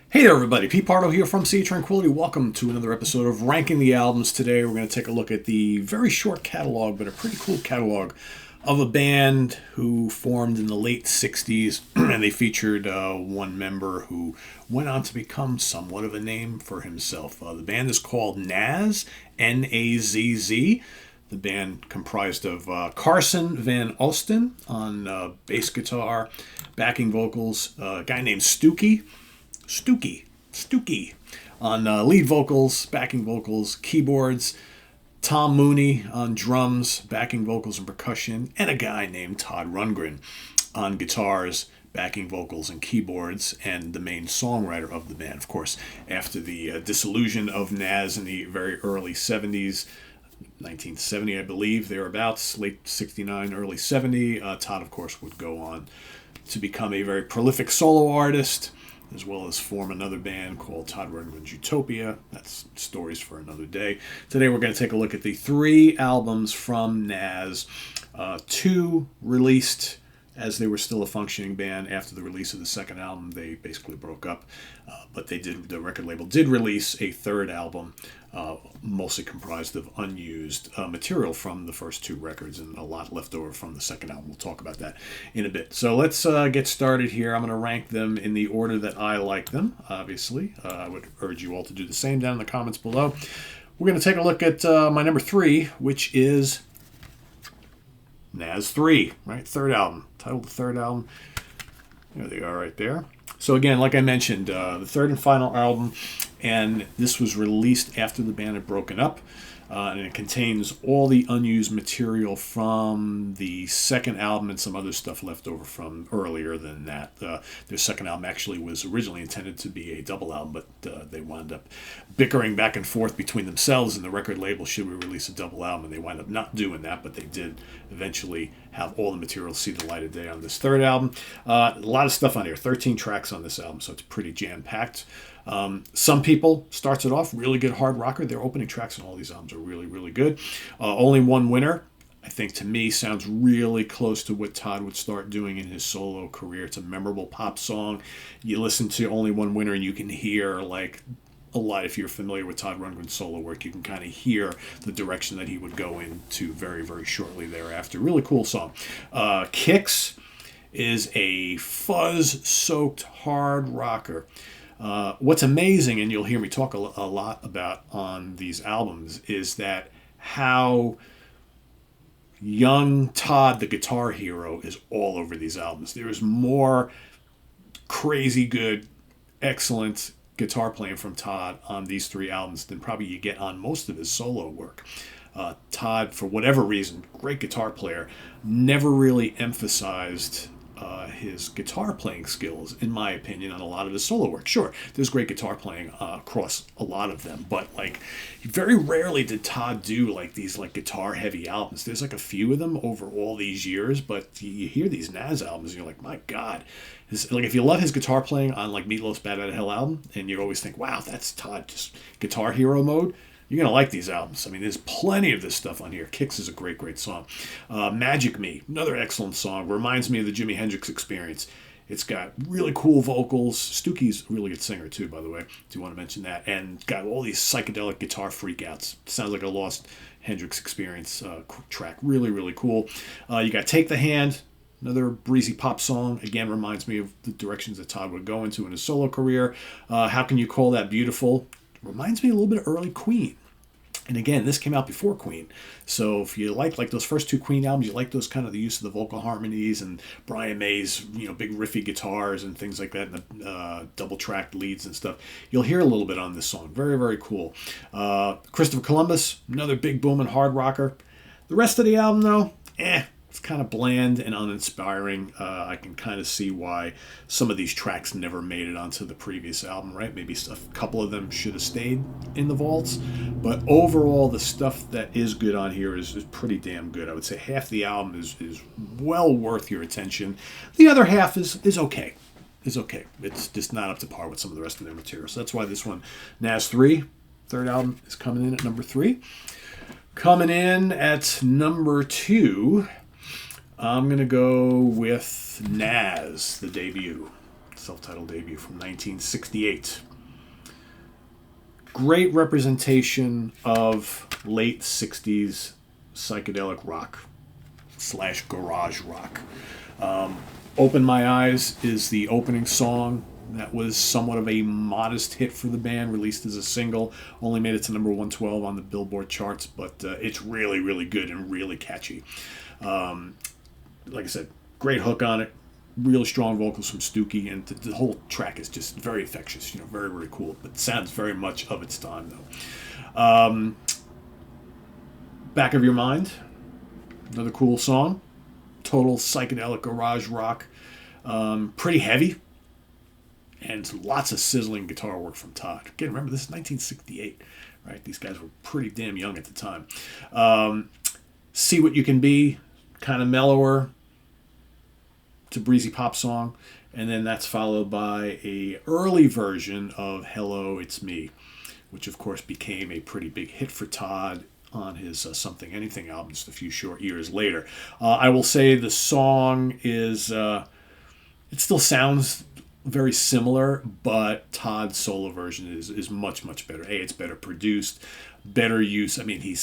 Hey there, everybody. Pete Pardo here from Sea Tranquility. Welcome to another episode of Ranking the Albums. Today, we're going to take a look at the very short catalog, but a pretty cool catalog of a band who formed in the late 60s, and they featured one member who went on to become somewhat of a name for himself. The band is called Nazz, Nazz. The band comprised of Carson Van Osten on bass guitar, backing vocals, a guy named Stookie on lead vocals, backing vocals, keyboards, Tom Mooney on drums, backing vocals and percussion, and a guy named Todd Rundgren on guitars, backing vocals and keyboards, and the main songwriter of the band. Of course, after the dissolution of Nazz in the very early 70s, 1970, I believe, thereabouts, late 69, early 70, Todd, of course, would go on to become a very prolific solo artist, as well as form another band called Todd Rundgren's Utopia. That's stories for another day. Today we're going to take a look at the three albums from Nazz, two released as they were still a functioning band. After the release of the second album, they basically broke up, but the record label did release a third album, mostly comprised of unused material from the first two records and a lot left over from the second album. We'll talk about that in a bit. So let's get started here. I'm going to rank them in the order that I like them, obviously. I would urge you all to do the same down in the comments below. We're going to take a look at my number 3, which is Nazz 3, right? Third album. Titled the third album. There they are right there. So again, like I mentioned, the third and final album, and this was released after the band had broken up, and it contains all the unused material from the second album and some other stuff left over from earlier than that. Their second album actually was originally intended to be a double album, but they wound up bickering back and forth between themselves and the record label, should we release a double album, and they wound up not doing that, but they did eventually have all the material see the light of day on this third album. A lot of stuff on here, 13 tracks on this album, so it's pretty jam-packed. Some people starts it off really good hard rocker. Their opening tracks on all these albums are really, really good. Only One Winner, I think, to me, sounds really close to what Todd would start doing in his solo career. It's a memorable pop song. You listen to Only One Winner and you can hear, like, a lot. If you're familiar with Todd Rundgren's solo work, you can kind of hear the direction that he would go into very, very shortly thereafter. Really cool song. Kicks is a fuzz-soaked hard rocker. What's amazing, and you'll hear me talk a lot about on these albums, is that how young Todd, the guitar hero, is all over these albums. There's more crazy good, excellent guitar playing from Todd on these three albums than probably you get on most of his solo work. Todd, for whatever reason, great guitar player, never really emphasized his guitar playing skills, in my opinion, on a lot of his solo work. Sure, there's great guitar playing across a lot of them, but like very rarely did Todd do like these like guitar heavy albums. There's like a few of them over all these years, but you hear these Nazz albums and you're like, my God. Like if you love his guitar playing on like Meatloaf's Bad Out of Hell album, and you always think, wow, that's Todd, just guitar hero mode, you're going to like these albums. I mean, there's plenty of this stuff on here. Kicks is a great, great song. Magic Me, another excellent song. Reminds me of the Jimi Hendrix Experience. It's got really cool vocals. Stookie's a really good singer, too, by the way. Do you want to mention that? And got all these psychedelic guitar freakouts. Sounds like a lost Hendrix Experience track. Really, really cool. You got Take the Hand, another breezy pop song. Again, reminds me of the directions that Todd would go into in his solo career. How Can You Call That Beautiful? Reminds me a little bit of early Queen. And again, this came out before Queen. So if you like those first two Queen albums, you like those kind of the use of the vocal harmonies and Brian May's, big riffy guitars and things like that, and the double-tracked leads and stuff, you'll hear a little bit on this song. Very, very cool. Christopher Columbus, another big booming hard rocker. The rest of the album, though, it's kind of bland and uninspiring. I can kind of see why some of these tracks never made it onto the previous album, right? Maybe a couple of them should have stayed in the vaults. But overall, the stuff that is good on here is pretty damn good. I would say half the album is well worth your attention. The other half is okay. It's just not up to par with some of the rest of their material. So that's why this one, Nazz 3, third album, is coming in at number 3. Coming in at number 2, I'm going to go with Nazz, the debut. self-titled debut from 1968. Great representation of late 60s psychedelic rock / garage rock. Open My Eyes is the opening song. That was somewhat of a modest hit for the band, released as a single. Only made it to number 112 on the Billboard charts, but it's really, really good and really catchy. Like I said, great hook on it. Really strong vocals from Stookie, and the whole track is just very infectious, very, very cool. But sounds very much of its time, though. Back of Your Mind, another cool song. Total psychedelic garage rock. Pretty heavy. And lots of sizzling guitar work from Todd. Again, remember, this is 1968, right? These guys were pretty damn young at the time. See What You Can Be, kind of mellower. It's a breezy pop song. And then that's followed by a early version of Hello, It's Me, which, of course, became a pretty big hit for Todd on his Something Anything album just a few short years later. I will say the song is... it still sounds very similar, but Todd's solo version is much, much better. It's better produced, better use. I mean,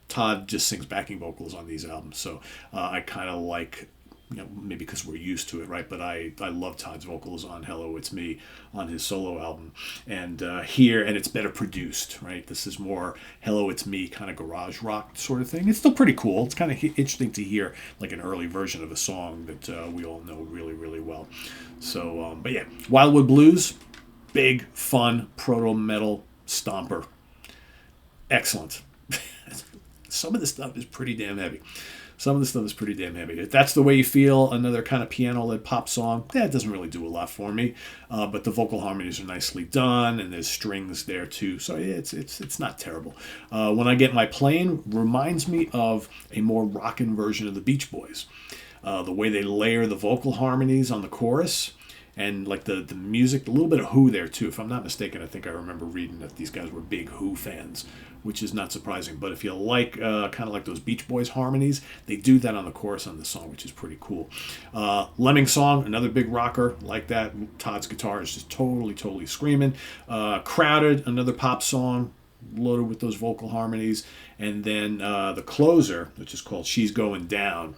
Todd just sings backing vocals on these albums, so I kind of like, maybe because we're used to it, right? But I love Todd's vocals on Hello, It's Me on his solo album. And here, and it's better produced, right? This is more Hello, It's Me kind of garage rock sort of thing. It's still pretty cool. It's kind of interesting to hear like an early version of a song that we all know really, really well. So, but yeah, Wildwood Blues, big, fun, proto-metal stomper. Excellent. Some of this stuff is pretty damn heavy. If that's the way you feel, another kind of piano-led pop song, it doesn't really do a lot for me. But the vocal harmonies are nicely done, and there's strings there too. So yeah, it's not terrible. When I Get My Plane, reminds me of a more rockin' version of the Beach Boys. The way they layer the vocal harmonies on the chorus, and like the music, a little bit of Who there too. If I'm not mistaken, I think I remember reading that these guys were big Who fans, which is not surprising. But if you like kind of like those Beach Boys harmonies, they do that on the chorus on this song, which is pretty cool. Lemming Song, another big rocker like that. Todd's guitar is just totally screaming. Crowded, another pop song, loaded with those vocal harmonies. And then the closer, which is called She's Going Down,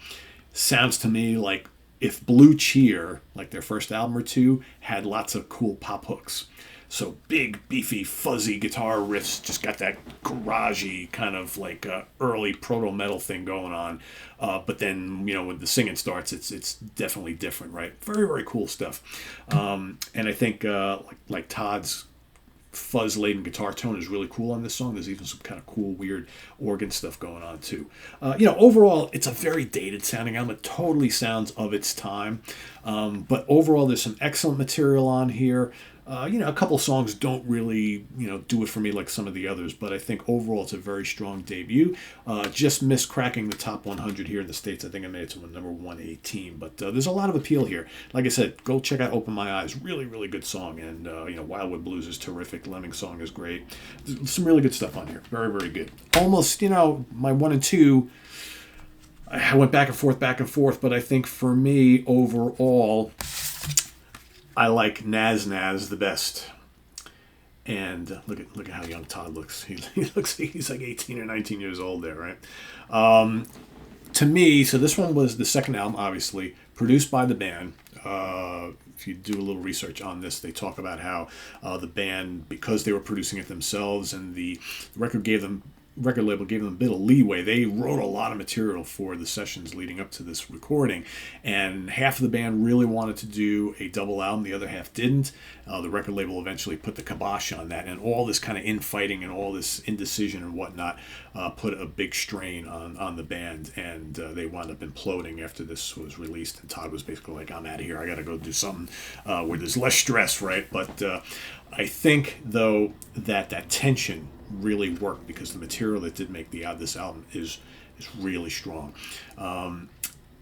sounds to me like if Blue Cheer, like their first album or two, had lots of cool pop hooks. So big, beefy, fuzzy guitar riffs, just got that garagey kind of like early proto-metal thing going on. But then, when the singing starts, it's definitely different, right? Very, very cool stuff. And I think like Todd's fuzz-laden guitar tone is really cool on this song. There's even some kind of cool, weird organ stuff going on too. Overall, it's a very dated sounding album. It totally sounds of its time. But overall, there's some excellent material on here. A couple songs don't really, do it for me like some of the others, but I think overall it's a very strong debut. Just missed cracking the top 100 here in the States. I think I made it to number 118, but there's a lot of appeal here. Like I said, go check out Open My Eyes. Really, really good song. And, Wildwood Blues is terrific. Lemming Song is great. There's some really good stuff on here. Very, very good. Almost, my 1 and 2, I went back and forth, but I think for me overall, I like Nazz the best. And look at how young Todd looks. He looks like he's like 18 or 19 years old there, right? To me, so this one was the second album, obviously, produced by the band. If you do a little research on this, they talk about how the band, because they were producing it themselves and the record label gave them a bit of leeway, they wrote a lot of material for the sessions leading up to this recording, and half of the band really wanted to do a double album, the other half didn't. The record label eventually put the kibosh on that, and all this kind of infighting and all this indecision and whatnot put a big strain on the band, and they wound up imploding after this was released, and Todd was basically like, I'm out of here, I gotta go do something where there's less stress, right? But I think, though, that tension really worked because the material that did make this album is really strong.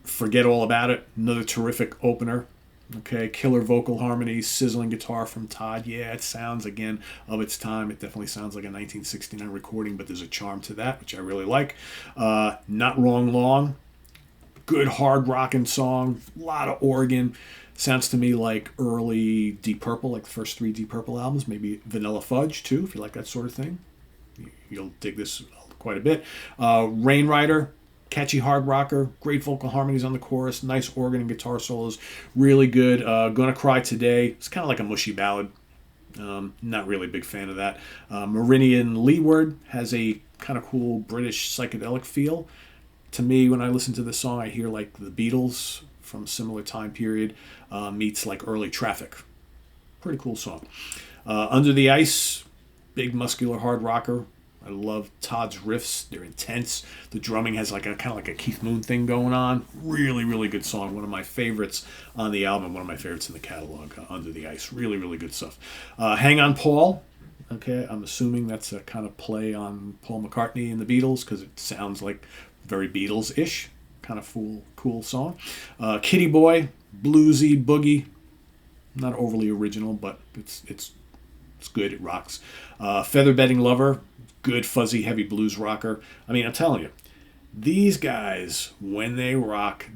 Forget All About It, another terrific opener. Okay, killer vocal harmonies, sizzling guitar from Todd. Yeah, it sounds, again, of its time. It definitely sounds like a 1969 recording, but there's a charm to that, which I really like. Not Wrong Long. good hard rocking song, a lot of organ. Sounds to me like early Deep Purple, like the first 3 Deep Purple albums, maybe Vanilla Fudge too, if you like that sort of thing. You'll dig this quite a bit. Rain Rider, catchy hard rocker, great vocal harmonies on the chorus, nice organ and guitar solos, really good. Gonna Cry Today, it's kind of like a mushy ballad. Not really a big fan of that. Meridian Leeward has a kind of cool British psychedelic feel. To me, when I listen to this song, I hear like the Beatles from a similar time period meets like early Traffic. Pretty cool song. Under the Ice, big muscular hard rocker. I love Todd's riffs. They're intense. The drumming has like a kind of like a Keith Moon thing going on. Really, really good song. One of my favorites on the album. One of my favorites in the catalog. Under the Ice. Really, really good stuff. Hang On Paul. Okay, I'm assuming that's a kind of play on Paul McCartney and the Beatles because it sounds like very Beatles-ish. Kind of cool song. Kitty Boy, bluesy boogie. Not overly original, but it's good. It rocks. Featherbedding Lover, good fuzzy heavy blues rocker. I mean, I'm telling you, these guys, when they rock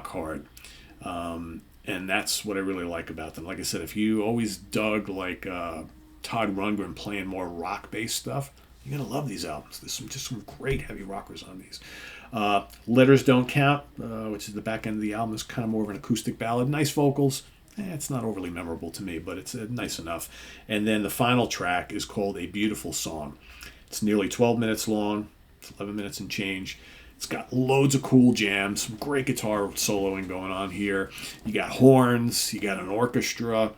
hard. And that's what I really like about them. Like I said, if you always dug like Todd Rundgren playing more rock-based stuff, you're going to love these albums. There's just some great heavy rockers on these. Letters Don't Count, which is the back end of the album, is kind of more of an acoustic ballad. Nice vocals. It's not overly memorable to me, but it's nice enough. And then the final track is called A Beautiful Song. It's nearly 12 minutes long. It's 11 minutes and change. It's got loads of cool jams, some great guitar soloing going on here. You got horns, you got an orchestra.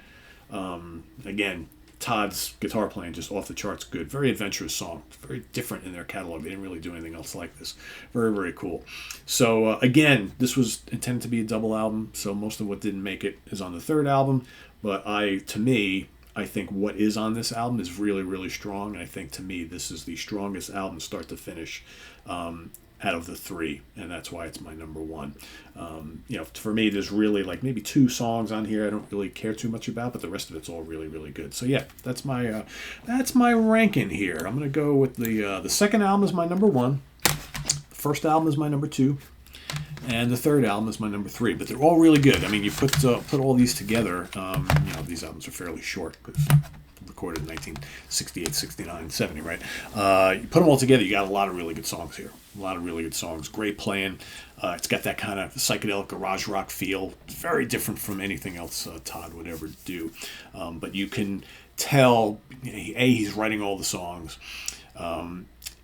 Again, Todd's guitar playing just off the charts good. Very adventurous song. Very different in their catalog. They didn't really do anything else like this. Very, very cool. So, again, this was intended to be a double album, so most of what didn't make it is on the third album. But to me, I think what is on this album is really, really strong. And I think, to me, this is the strongest album start to finish out of the 3, and that's why it's my number 1. For me, there's really like maybe 2 songs on here I don't really care too much about, but the rest of it's all really, really good. So yeah, that's my ranking here. I'm gonna go with the second album is my number 1, the first album is my number 2, and the third album is my number 3. But they're all really good. I mean, you put all these together. These albums are fairly short because recorded in 1968, 69, 70, right? You put them all together, you got a lot of really good songs here. A lot of really good songs. Great playing. It's got that kind of psychedelic garage rock feel. It's very different from anything else Todd would ever do. But you can tell, he's writing all the songs.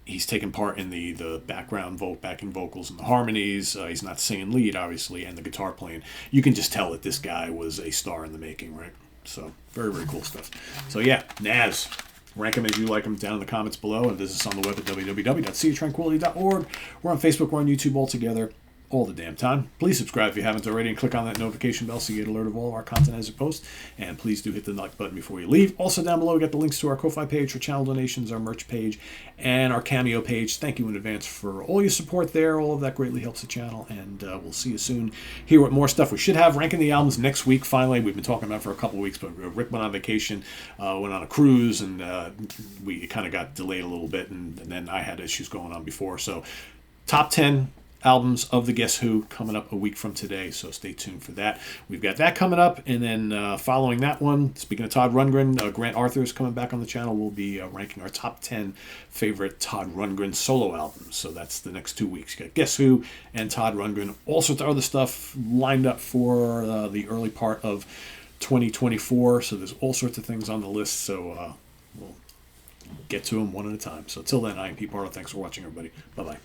He's taking part in the background backing vocals and the harmonies. He's not singing lead, obviously, and the guitar playing. You can just tell that this guy was a star in the making, right? So, very, very cool stuff. So, yeah, Nazz. Rank them as you like them down in the comments below, and visit us on the web at www.seatranquility.org. We're on Facebook, we're on YouTube all together, all the damn time. Please subscribe if you haven't already, and click on that notification bell so you get alert of all of our content as it posts. And please do hit the like button before you leave. Also down below, we got the links to our Ko-Fi page for channel donations, our merch page, and our Cameo page. Thank you in advance for all your support there. All of that greatly helps the channel, and we'll see you soon here with more stuff. We should have ranking the albums next week, finally. We've been talking about it for a couple of weeks, but Rick went on vacation, went on a cruise, and it kind of got delayed a little bit, and then I had issues going on before. So top 10 albums of the Guess Who coming up a week from today, so stay tuned for that. We've got that coming up, and then following that one, speaking of Todd Rundgren, Grant Arthur is coming back on the channel. We'll be ranking our top 10 favorite Todd Rundgren solo albums, so that's the next 2 weeks. You got Guess Who and Todd Rundgren, all sorts of other stuff lined up for the early part of 2024, so there's all sorts of things on the list, so we'll get to them one at a time. So till then, I am Pete Pardo. Thanks for watching, everybody. Bye-bye.